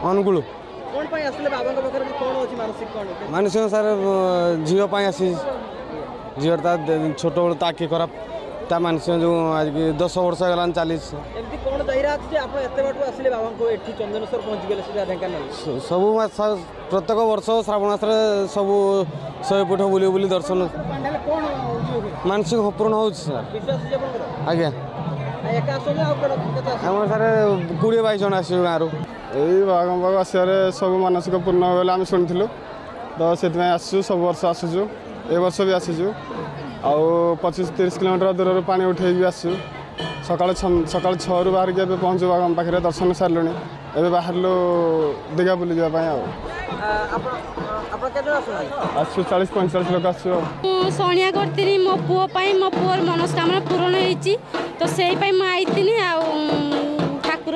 अनुकूल कौन पाई आसले बाबा के पाखरे कोन अछि मानसिक कोन मानसिक सर झील आसी झील छोट बड़ ताकि खराब ता मानसिक जो आज 10 वर्ष गलान 40 एमती कोन दायरा अछि जे आपण एते बाटू आसले बाबा को एठी चंदनेश्वर पहुंच गेले सीधा ढेंकानाल सब प्रत्येक वर्ष श्रावण मास सब 100 पीठ बुली बुली दर्शन मानसिक पूर्ण हो विश्वास जे आपनकर आज्ञा एका आसले आ कोन केते आम सर 20-22 जन आस गाँव यही बाघ बाघ आसवे सब मानसिक पूर्ण हो आम शुणु तो से आसु सब वर्ष आसुचु ए वर्ष भी आसीचु आउ 25-30 किलोमीटर दूर पा उठे भी आसु सका 6 रु बाहर के पहुँचु बाघ पाखे दर्शन सारे एवं बाहर दीघा बुली जावाई आसु 40-45 लोक आसु शनिया करती मो पुओ मो पुअर मनस्कामना पूरण होती तो से आई ठाकुर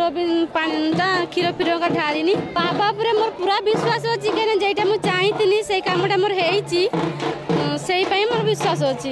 क्षीर फीर का ढाली बाबा पर मोर पूरा विश्वास अच्छी कहीं जेटा मुझे चाहिए से कमटा मोर होर विश्वास अच्छी।